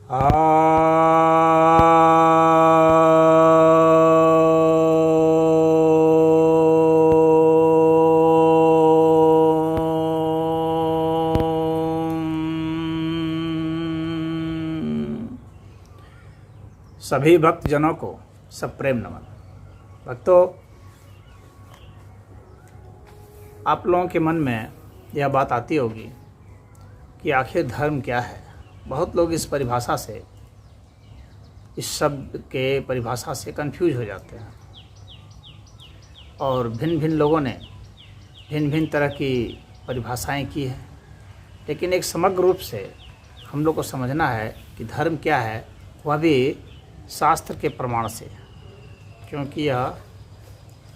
सभी भक्तजनों को सप्रेम नमन। भक्तों, आप लोगों के मन में यह बात आती होगी कि आखिर धर्म क्या है। बहुत लोग इस परिभाषा से, इस शब्द के परिभाषा से कंफ्यूज हो जाते हैं और भिन्न भिन्न लोगों ने भिन्न भिन्न तरह की परिभाषाएं की हैं। लेकिन एक समग्र रूप से हम लोग को समझना है कि धर्म क्या है, वह भी शास्त्र के प्रमाण से, क्योंकि यह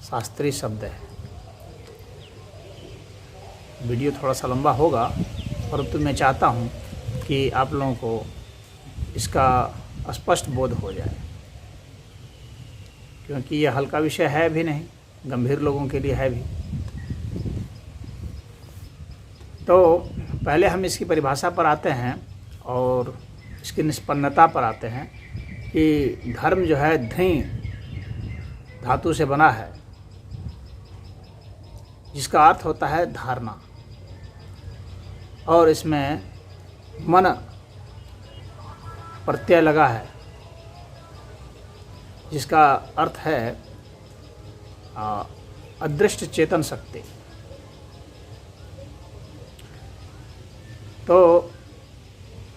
शास्त्रीय शब्द है। वीडियो थोड़ा सा लंबा होगा, परंतु मैं चाहता हूँ कि आप लोगों को इसका स्पष्ट बोध हो जाए, क्योंकि यह हल्का विषय है भी नहीं, गंभीर लोगों के लिए है भी। तो पहले हम इसकी परिभाषा पर आते हैं और इसकी निष्पन्नता पर आते हैं कि धर्म जो है धृ धातु से बना है, जिसका अर्थ होता है धारणा, और इसमें मन प्रत्यय लगा है, जिसका अर्थ है अदृष्ट चेतन शक्ति। तो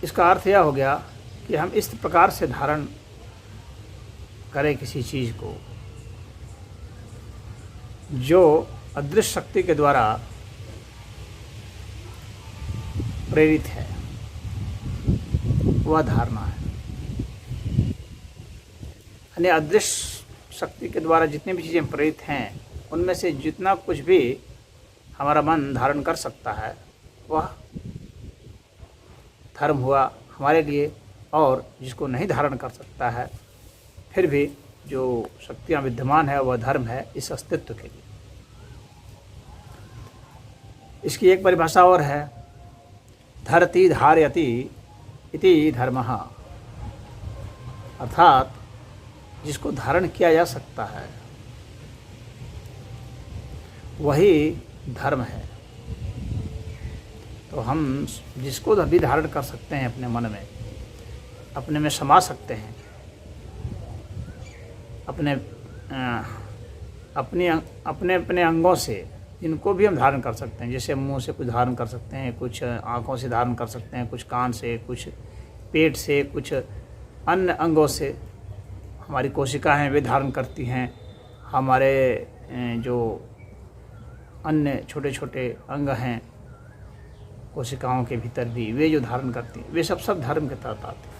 इसका अर्थ यह हो गया कि हम इस प्रकार से धारण करें किसी चीज़ को जो अदृश्य शक्ति के द्वारा प्रेरित है, वह धारणा है। यानी अदृश्य शक्ति के द्वारा जितनी भी चीज़ें प्रेरित हैं, उनमें से जितना कुछ भी हमारा मन धारण कर सकता है, वह धर्म हुआ हमारे लिए। और जिसको नहीं धारण कर सकता है, फिर भी जो शक्तियाँ विद्यमान है, वह धर्म है इस अस्तित्व के लिए। इसकी एक परिभाषा और है, धरति धारयति इति धर्मः, अर्थात जिसको धारण किया जा सकता है वही धर्म है। तो हम जिसको भी धारण कर सकते हैं अपने मन में, अपने में समा सकते हैं, अपने अंगों से, इनको भी हम धारण कर सकते हैं। जैसे मुंह से कुछ धारण कर सकते हैं, कुछ आँखों से धारण कर सकते हैं, कुछ कान से, कुछ पेट से, कुछ अन्य अंगों से। हमारी कोशिकाएं वे धारण करती हैं, हमारे जो अन्य छोटे छोटे अंग हैं कोशिकाओं के भीतर भी, वे जो धारण करती हैं, वे सब धर्म के तहत आते हैं।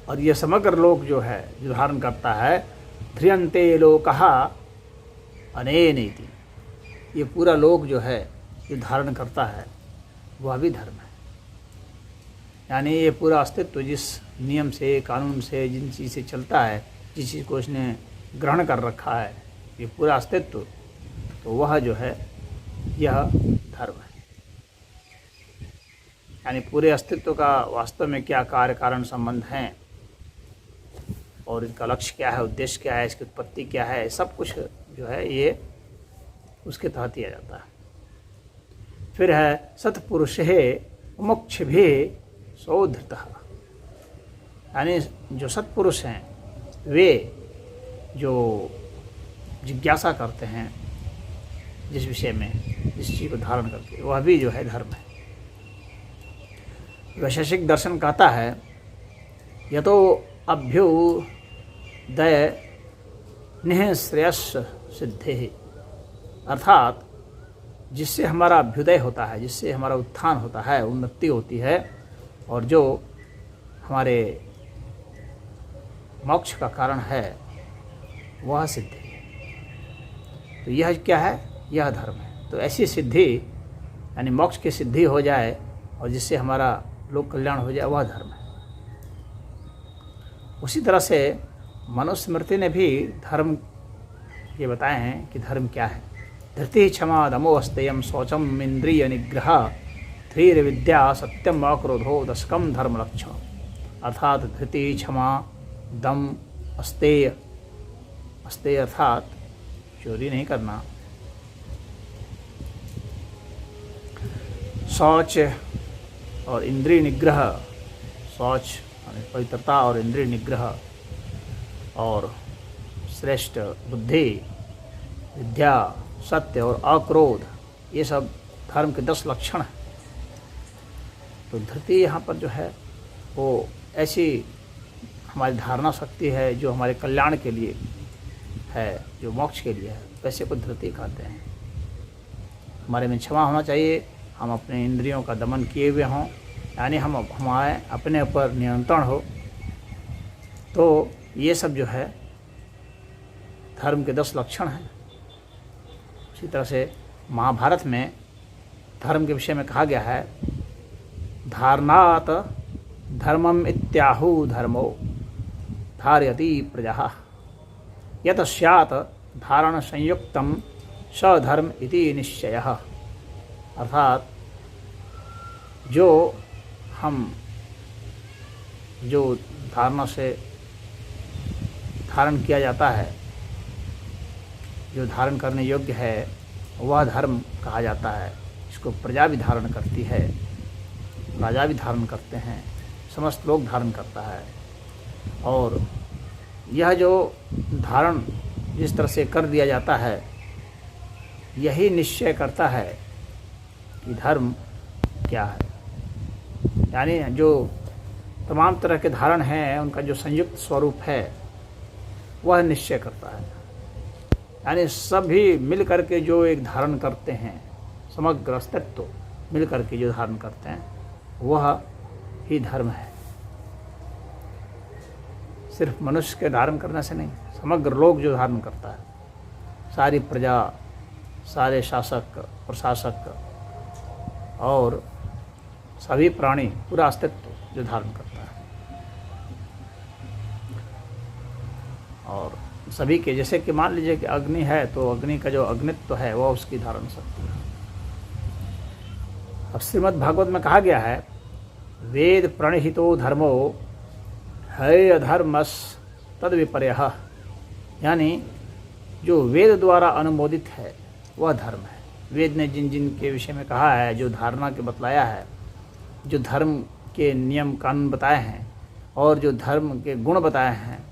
और ये समग्र लोक जो है, जो धारण करता है, ध्रियन्ते लोकः अनेनेति, ये पूरा लोक जो है, जो धारण करता है, वह भी धर्म है। यानी ये पूरा अस्तित्व जिस नियम से, कानून से, जिन चीज़ से चलता है, जिस चीज़ को उसने ग्रहण कर रखा है, ये पूरा अस्तित्व, तो वह जो है, यह धर्म है। यानी पूरे अस्तित्व का वास्तव में क्या कार्य कारण संबंध हैं, और इनका लक्ष्य क्या है, उद्देश्य क्या है, इसकी उत्पत्ति क्या है, सब कुछ जो है ये उसके तहत ही आ जाता है। फिर है सत्पुरुषे मुमुक्षुभि सौधृतः, यानी जो सत्पुरुष हैं, वे जो जिज्ञासा करते हैं जिस विषय में, जिस चीज़ को धारण करके, वह भी जो है धर्म है। वैशेषिक दर्शन कहता है, यतो अभ्युदय निःश्रेयस्स सिद्धि, अर्थात जिससे हमारा अभ्युदय होता है, जिससे हमारा उत्थान होता है, उन्नति होती है, और जो हमारे मोक्ष का कारण है, वह सिद्धि। तो यह क्या है? यह धर्म है। तो ऐसी सिद्धि, यानी मोक्ष की सिद्धि हो जाए और जिससे हमारा लोक कल्याण हो जाए, वह धर्म है। उसी तरह से मनुस्मृति ने भी धर्म ये बताए हैं कि धर्म क्या है। धृति क्षमा दमो अस्तेयम शौचम इंद्रिय निग्रह धीर विद्या सत्यम अक्रोधो दशकम धर्म लक्षण, अर्थात धृति, क्षमा, दम, अस्तेय, अस्तेय अर्थात चोरी नहीं करना, शौच और इंद्रिय निग्रह, शौच पवित्रता और इंद्रिय निग्रह, और श्रेष्ठ बुद्धि, विद्या, सत्य और अक्रोध, ये सब धर्म के 10 लक्षण हैं। तो धृति यहाँ पर जो है वो ऐसी हमारी धारणा शक्ति है जो हमारे कल्याण के लिए है, जो मोक्ष के लिए है, वैसे को धृति कहते हैं। हमारे में क्षमा होना चाहिए, हम अपने इंद्रियों का दमन किए हुए हों, यानी हम हमारे अपने ऊपर नियंत्रण हो। तो ये सब जो है धर्म के 10 लक्षण हैं। इसी तरह से महाभारत में धर्म के विषय में कहा गया है, धारणात धर्मम इत्याहु धर्मो धारयति प्रजा यत स्यात् धारण संयुक्तम स धर्म इति निश्चयः। अर्थात जो धारणा से धारण किया जाता है, जो धारण करने योग्य है, वह धर्म कहा जाता है। इसको प्रजा भी धारण करती है, राजा भी धारण करते हैं, समस्त लोग धारण करता है। और यह जो धारण जिस तरह से कर दिया जाता है, यही निश्चय करता है कि धर्म क्या है। यानी जो तमाम तरह के धारण हैं, उनका जो संयुक्त स्वरूप है वह निश्चय करता है। यानी सभी मिल करके जो एक धारण करते हैं, समग्र अस्तित्व मिल करके जो धारण करते हैं, वह ही धर्म है। सिर्फ मनुष्य के धारण करने से नहीं, समग्र लोग जो धारण करता है, सारी प्रजा, सारे शासक, प्रशासक और सभी प्राणी, पूरा अस्तित्व जो धारण करता है। और सभी के, जैसे कि मान लीजिए कि अग्नि है, तो अग्नि का जो अग्नित्व है वह उसकी धारण शक्ति है। अब श्रीमद् भागवत में कहा गया है, वेद प्रणहितो धर्मो है अधर्मस तद विपर्यः, यानी जो वेद द्वारा अनुमोदित है वह धर्म है। वेद ने जिन जिन के विषय में कहा है, जो धारणा के बतलाया है, जो धर्म के नियम कानून बताए हैं और जो धर्म के गुण बताए हैं,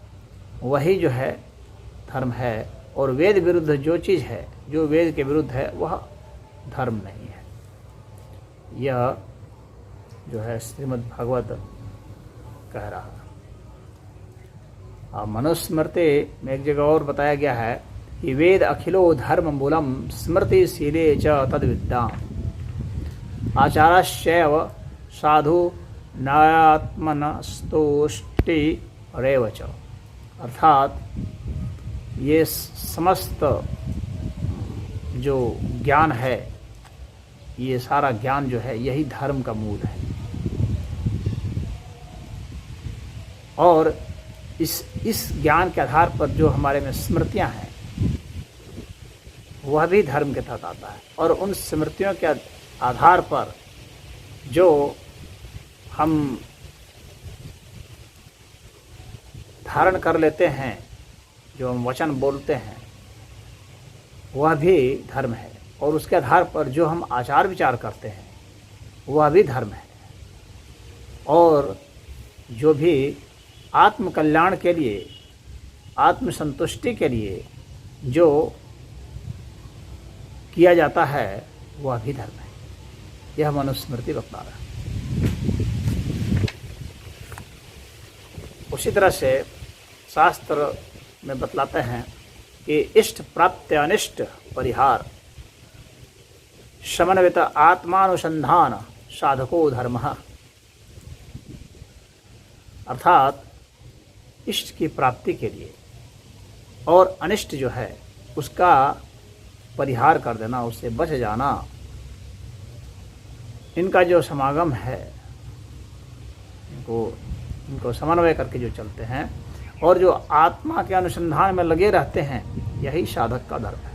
वही जो है धर्म है। और वेद विरुद्ध जो चीज़ है, जो वेद के विरुद्ध है, वह धर्म नहीं है। यह जो है श्रीमद् भागवत कह रहा है। मनुस्मृति में एक जगह और बताया गया है कि वेद अखिलो धर्म मूलम स्मृति शीले च तद विद्या आचारश्चैव साधु न्यायात्मनस्तुष्टि रेव च। अर्थात ये समस्त जो ज्ञान है, ये सारा ज्ञान जो है, यही धर्म का मूल है। और इस ज्ञान के आधार पर जो हमारे में स्मृतियां हैं, वह भी धर्म के तहत आता है। और उन स्मृतियों के आधार पर जो हम धारण कर लेते हैं, जो हम वचन बोलते हैं, वह भी धर्म है। और उसके आधार पर जो हम आचार विचार करते हैं, वह भी धर्म है। और जो भी आत्म कल्याण के लिए, आत्म संतुष्टि के लिए जो किया जाता है, वह भी धर्म है। यह मनुस्मृति बता रहा है। उसी तरह से शास्त्र में बतलाते हैं कि इष्ट प्राप्त अनिष्ट परिहार समन्वित आत्मानुसंधान साधको धर्म। अर्थात इष्ट की प्राप्ति के लिए और अनिष्ट जो है उसका परिहार कर देना, उससे बच जाना, इनका जो समागम है, इनको समन्वय करके जो चलते हैं और जो आत्मा के अनुसंधान में लगे रहते हैं, यही साधक का धर्म है।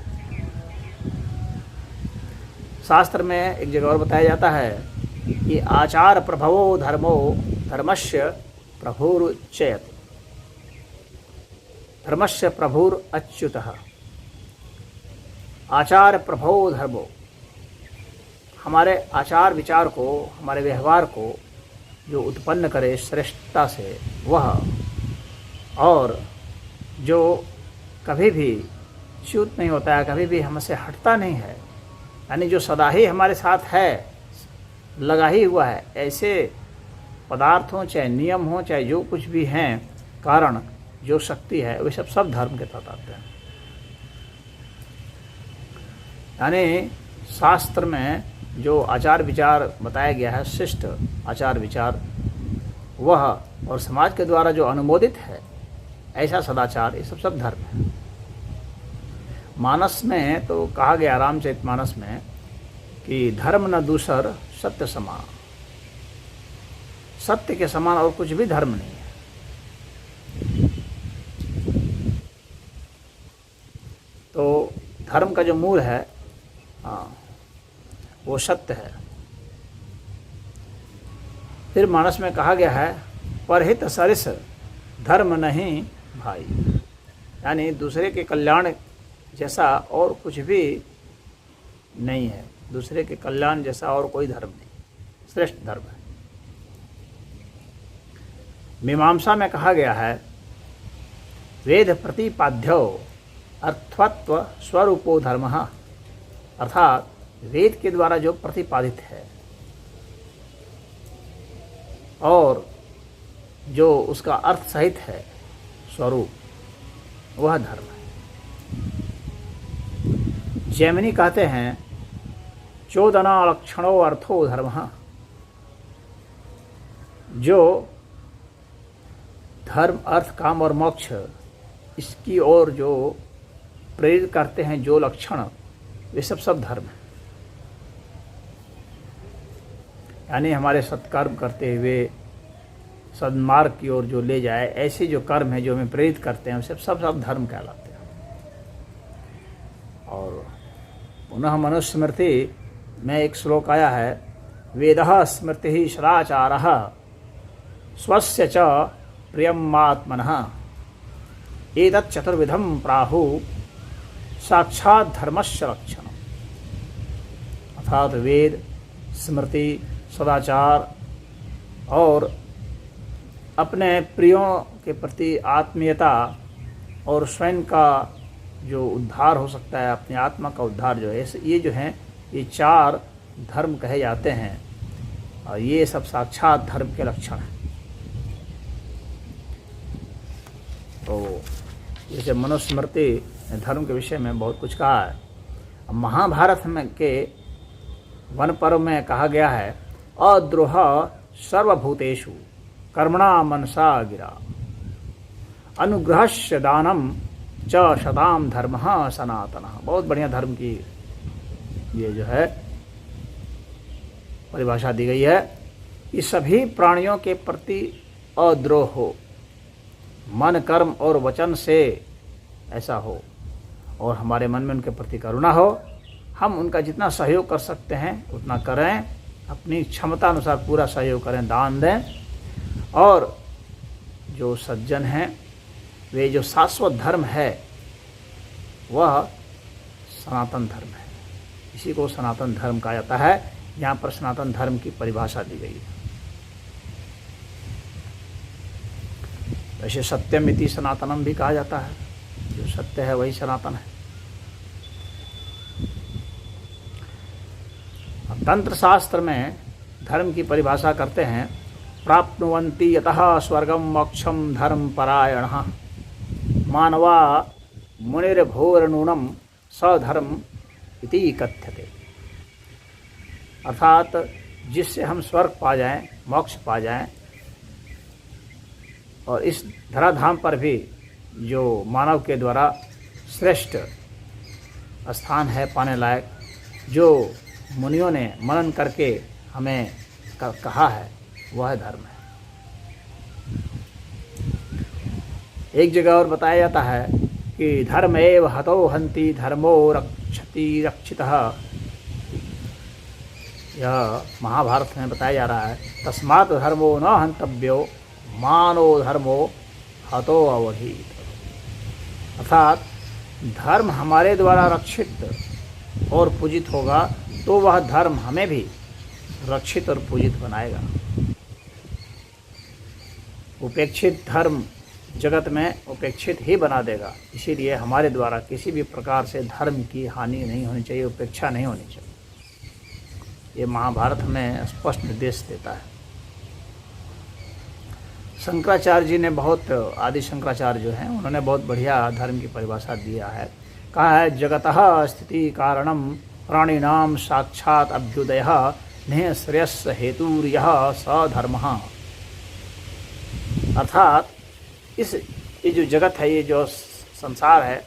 शास्त्र में एक जगह और बताया जाता है ये आचार प्रभवो धर्मो धर्मस्य प्रभुरुच्यते, धर्मस्य प्रभुरच्युतः। आचार प्रभवो धर्मो, हमारे आचार विचार को, हमारे व्यवहार को जो उत्पन्न करे श्रेष्ठता से वह, और जो कभी भी च्युत नहीं होता है, कभी भी हमसे हटता नहीं है, यानी जो सदा ही हमारे साथ है, लगा ही हुआ है, ऐसे पदार्थ हों, चाहे नियम हो, चाहे जो कुछ भी हैं, कारण जो शक्ति है, वे सब धर्म के तहत आते हैं। यानी शास्त्र में जो आचार विचार बताया गया है, शिष्ट आचार विचार, वह और समाज के द्वारा जो अनुमोदित है ऐसा सदाचार, ये सब धर्म है। मानस में तो कहा गया, रामचरितमानस में, कि धर्म न दूसर सत्य समान, सत्य के समान और कुछ भी धर्म नहीं है। तो धर्म का जो मूल है, वो सत्य है। फिर मानस में कहा गया है, परहित सरिस धर्म नहीं भाई, यानी दूसरे के कल्याण जैसा और कुछ भी नहीं है, दूसरे के कल्याण जैसा और कोई धर्म नहीं, श्रेष्ठ धर्म है। मीमांसा में कहा गया है, वेद प्रतिपाद्यो अर्थवत्व स्वरूपो धर्मः, अर्थात वेद के द्वारा जो प्रतिपादित है और जो उसका अर्थ सहित है स्वरूप, वह धर्म है। जैमिनी कहते हैं, चोदना लक्षणो अर्थो धर्मः, जो धर्म, अर्थ, काम और मोक्ष, इसकी ओर जो प्रेरित करते हैं जो लक्षण, वे सब धर्म है। यानी हमारे सत्कर्म करते हुए सन्मार्ग की ओर जो ले जाए, ऐसे जो कर्म है जो हमें प्रेरित करते हैं, सब धर्म कहलाते हैं। और पुनः मनुस्मृति में एक श्लोक आया है, वेदः स्मृतिः सदाचारः स्वस्य च प्रियमात्मनः एतत् चतुर्विधं प्राहु साक्षात् धर्मस्य लक्षणम्। अर्थात वेद, स्मृति, सदाचार और अपने प्रियों के प्रति आत्मीयता और स्वयं का जो उद्धार हो सकता है, अपनी आत्मा का उद्धार जो है, ये जो हैं, ये चार धर्म कहे जाते हैं और ये सब साक्षात धर्म के लक्षण हैं। तो जैसे मनुस्मृति धर्म के विषय में बहुत कुछ कहा है। अब महाभारत में के वन पर्व में कहा गया है, अद्रोह सर्वभूतेषु कर्मणा मनसा गिरा अनुग्रहस्य दानम च शताम धर्मः सनातनः। बहुत बढ़िया धर्म की ये जो है परिभाषा दी गई है कि सभी प्राणियों के प्रति अद्रोह हो, मन, कर्म और वचन से ऐसा हो, और हमारे मन में उनके प्रति करुणा हो। हम उनका जितना सहयोग कर सकते हैं उतना करें, अपनी क्षमता अनुसार पूरा सहयोग करें, दान दें। और जो सज्जन हैं, वे जो शाश्वत धर्म है वह सनातन धर्म है। इसी को सनातन धर्म कहा जाता है। यहाँ पर सनातन धर्म की परिभाषा दी गई है। वैसे सत्यम इति सनातनम भी कहा जाता है, जो सत्य है वही सनातन है। तंत्र शास्त्र में धर्म की परिभाषा करते हैं, प्राप्नुवन्ति यतः स्वर्गम मोक्षम धर्म परायणः मानवा मुनिर्भोरनूनम सधर्म इति कथ्यते। अर्थात जिससे हम स्वर्ग पा जाएं, मोक्ष पा जाएं, और इस धराधाम पर भी जो मानव के द्वारा श्रेष्ठ स्थान है पाने लायक, जो मुनियों ने मनन करके हमें कहा है, वह धर्म है। एक जगह और बताया जाता है कि धर्म एव हतो हन्ति धर्मो रक्षति रक्षितः। यह महाभारत में बताया जा रहा है, तस्मात् धर्मो न हंतव्यो मानो धर्मो हतो अवधीत। अर्थात धर्म हमारे द्वारा रक्षित और पूजित होगा तो वह धर्म हमें भी रक्षित और पूजित बनाएगा। उपेक्षित धर्म जगत में उपेक्षित ही बना देगा। इसीलिए हमारे द्वारा किसी भी प्रकार से धर्म की हानि नहीं होनी चाहिए, उपेक्षा नहीं होनी चाहिए। ये महाभारत में स्पष्ट निर्देश देता है। शंकराचार्य जी ने बहुत, आदि शंकराचार्य जो हैं उन्होंने बहुत बढ़िया धर्म की परिभाषा दिया है। कहा है, जगतः स्थिति कारणम प्राणिनाम साक्षात अभ्युदयः नेह श्रेयस्स हेतुर्यः स धर्मः। अर्थात ये जो जगत है, ये जो संसार है,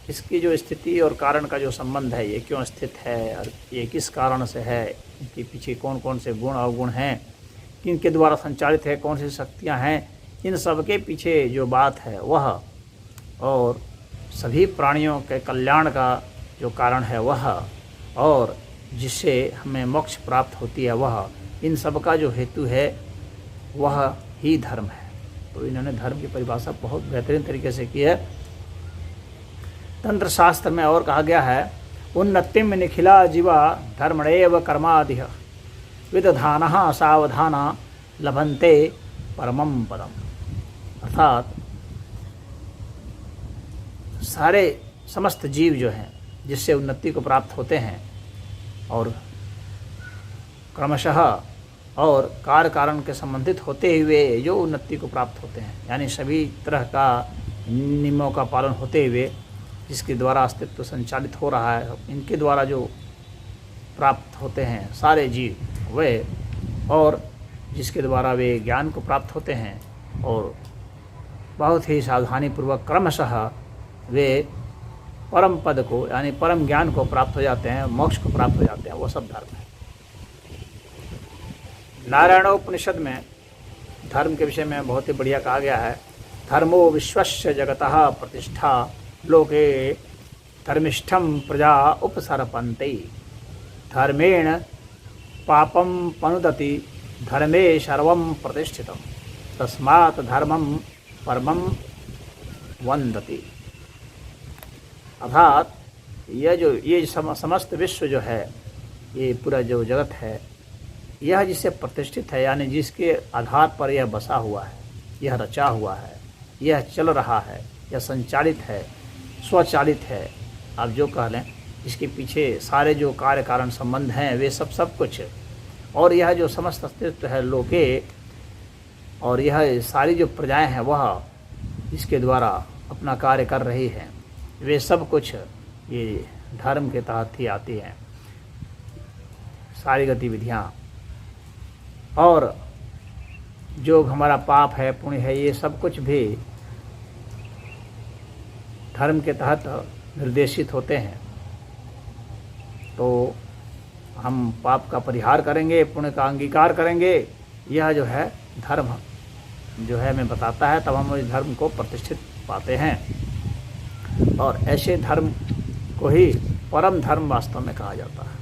इसकी जो स्थिति और कारण का जो संबंध है, ये क्यों स्थित है और ये किस कारण से है, इनके पीछे कौन कौन से गुण अवगुण हैं, किनके द्वारा संचालित है, कौन सी शक्तियां हैं, इन सब के पीछे जो बात है वह, और सभी प्राणियों के कल्याण का जो कारण है वह, और जिससे हमें मोक्ष प्राप्त होती है वह, इन सब का जो हेतु है वह ही धर्म है। तो इन्होंने धर्म की परिभाषा बहुत बेहतरीन तरीके से की है। तंत्र शास्त्र में और कहा गया है, उन्नतिम निखिला जीवा धर्मणेव कर्मादिह विदधानः सावधाना लभन्ते परमं पदम। अर्थात सारे समस्त जीव जो हैं जिससे उन्नति को प्राप्त होते हैं और क्रमशः और कार्य कारण के संबंधित होते हुए जो उन्नति को प्राप्त होते हैं, यानी सभी तरह का नियमों का पालन होते हुए जिसके द्वारा अस्तित्व संचालित हो रहा है, इनके द्वारा जो प्राप्त होते हैं सारे जीव वे, और जिसके द्वारा वे ज्ञान को प्राप्त होते हैं और बहुत ही सावधानीपूर्वक क्रमशः वे परम पद को यानी परम ज्ञान को प्राप्त हो जाते हैं, मोक्ष को प्राप्त हो जाते हैं, वो सब धर्म है। नारायणोपनिषद में धर्म के विषय में बहुत ही बढ़िया कहा गया है, धर्मो विश्वस्य जगतः प्रतिष्ठा लोके धर्मिष्ठम प्रजा उपसर्पन्ते धर्मेण पापम पनुदति धर्मे सर्वं प्रतिष्ठितम् तस्मात् धर्मं परमं वन्दति। अर्थात ये समस्त विश्व जो है, ये पूरा जो जगत है, यह जिससे प्रतिष्ठित है, यानी जिसके आधार पर यह बसा हुआ है, यह रचा हुआ है, यह चल रहा है, यह संचालित है, स्वचालित है, आप जो कह लें, इसके पीछे सारे जो कार्य कारण संबंध हैं वे सब कुछ, और यह जो समस्त अस्तित्व है लोके, और यह सारी जो प्रजाएं हैं वह इसके द्वारा अपना कार्य कर रही हैं, वे सब कुछ ये धर्म के तहत ही आती हैं सारी गतिविधियाँ। और जो हमारा पाप है पुण्य है, ये सब कुछ भी धर्म के तहत निर्देशित होते हैं। तो हम पाप का परिहार करेंगे, पुण्य का अंगीकार करेंगे, यह जो है धर्म जो है हमें बताता है, तब हम इस धर्म को प्रतिष्ठित पाते हैं। और ऐसे धर्म को ही परम धर्म वास्तव में कहा जाता है।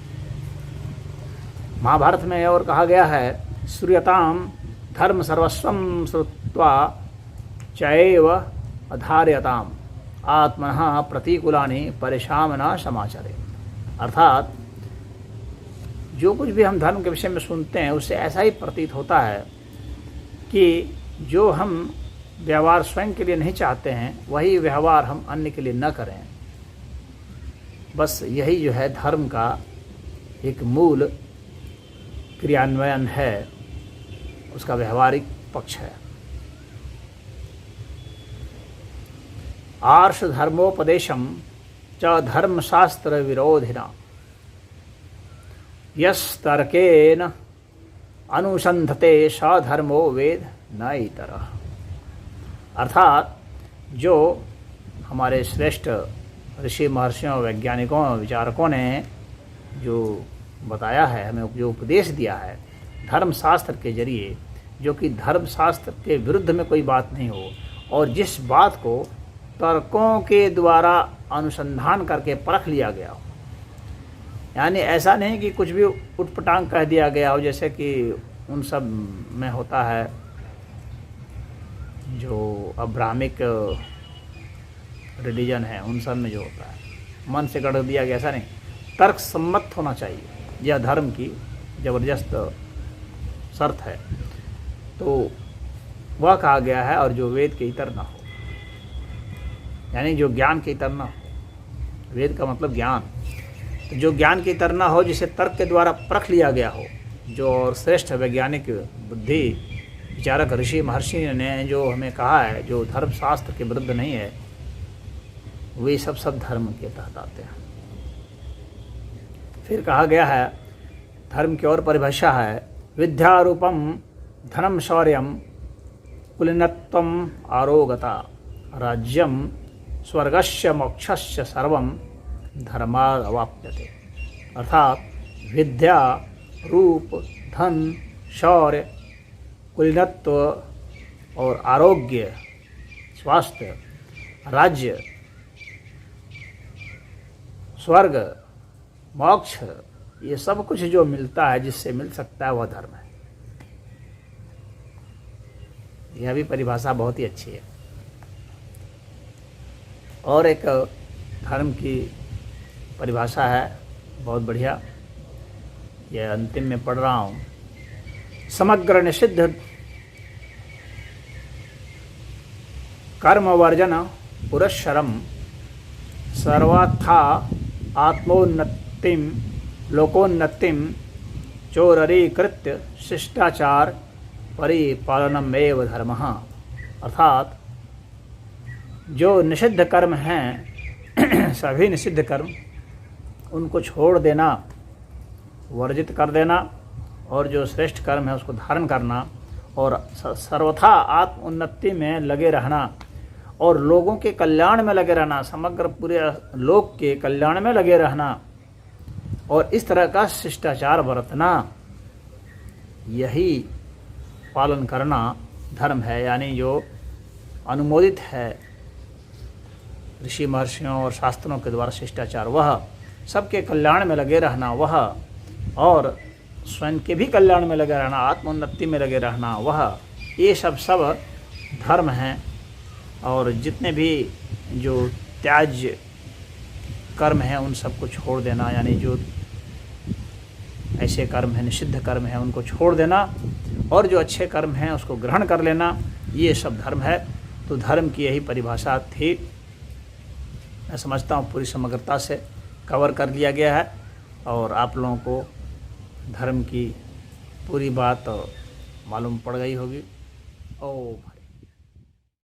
महाभारत में और कहा गया है, श्रूयताम धर्म सर्वस्वं श्रुत्वा चैव अधार्यताम आत्मनः प्रतिकूलानि परेशान न समाचरे। अर्थात जो कुछ भी हम धर्म के विषय में सुनते हैं उससे ऐसा ही प्रतीत होता है कि जो हम व्यवहार स्वयं के लिए नहीं चाहते हैं वही व्यवहार हम अन्य के लिए न करें। बस यही जो है धर्म का एक मूल क्रियान्वयन है, उसका व्यवहारिक पक्ष है। आर्ष धर्मोपदेशम च धर्मशास्त्र विरोधिना यस्तर्केन अनुसंधते स धर्मो वेद न इतरः। अर्थात जो हमारे श्रेष्ठ ऋषि महर्षियों वैज्ञानिकों विचारकों ने जो बताया है, हमें जो उपदेश दिया है धर्मशास्त्र के जरिए, जो कि धर्मशास्त्र के विरुद्ध में कोई बात नहीं हो, और जिस बात को तर्कों के द्वारा अनुसंधान करके परख लिया गया हो, यानी ऐसा नहीं कि कुछ भी उटपटांग कह दिया गया हो, जैसे कि उन सब में होता है जो अब्राहमिक रिलीजन है, उन सब में जो होता है मन से गढ़ दिया गया, ऐसा नहीं। तर्क सम्मत होना चाहिए, यह धर्म की ज़बरदस्त शर्त है। तो वह कहा गया है, और जो वेद के इतर ना हो, यानी जो ज्ञान के इतर ना हो। वेद का मतलब ज्ञान, तो जो ज्ञान के इतर ना हो, जिसे तर्क के द्वारा परख लिया गया हो, जो और श्रेष्ठ वैज्ञानिक बुद्धि विचारक ऋषि महर्षि ने जो हमें कहा है, जो धर्म शास्त्र के विरुद्ध नहीं है, वे सब धर्म के तहत आते हैं। फिर कहा गया है धर्म की और परिभाषा है, विद्यारूपम धनम शौर्यम कुलीनत्वम आरोगता राज्यम स्वर्गस्य मोक्षस्य सर्वम धर्माद अवाप्यते। अर्थात विद्या, रूप, धन, शौर्य, कुलीनत्व और आरोग्य, स्वास्थ्य, राज्य, स्वर्ग, मोक्ष, ये सब कुछ जो मिलता है, जिससे मिल सकता है, वह धर्म है। यह भी परिभाषा बहुत ही अच्छी है। और एक धर्म की परिभाषा है बहुत बढ़िया, यह अंतिम में पढ़ रहा हूँ। समग्र निषिद्ध कर्म वर्जन पुरस्सरम सर्वाथा आत्मोन्नतिम लोकोन्नतिम चोररीकृत्य शिष्टाचार परिपालनमेव धर्मः। अर्थात जो निषिद्ध कर्म हैं सभी निषिद्ध कर्म, उनको छोड़ देना, वर्जित कर देना, और जो श्रेष्ठ कर्म है उसको धारण करना, और सर्वथा आत्म उन्नति में लगे रहना, और लोगों के कल्याण में लगे रहना, समग्र पूरे लोक के कल्याण में लगे रहना, और इस तरह का शिष्टाचार बरतना, यही पालन करना धर्म है। यानी जो अनुमोदित है ऋषि महर्षियों और शास्त्रों के द्वारा शिष्टाचार, वह सबके कल्याण में लगे रहना, वह और स्वयं के भी कल्याण में लगे रहना, आत्मोन्नति में लगे रहना, वह, ये सब धर्म हैं। और जितने भी जो त्याज्य कर्म हैं उन सबको छोड़ देना, यानी जो ऐसे कर्म हैं, निषिद्ध कर्म हैं, उनको छोड़ देना, और जो अच्छे कर्म हैं उसको ग्रहण कर लेना, ये सब धर्म है। तो धर्म की यही परिभाषा थी। मैं समझता हूँ पूरी समग्रता से कवर कर लिया गया है, और आप लोगों को धर्म की पूरी बात मालूम पड़ गई होगी। ओ भाई।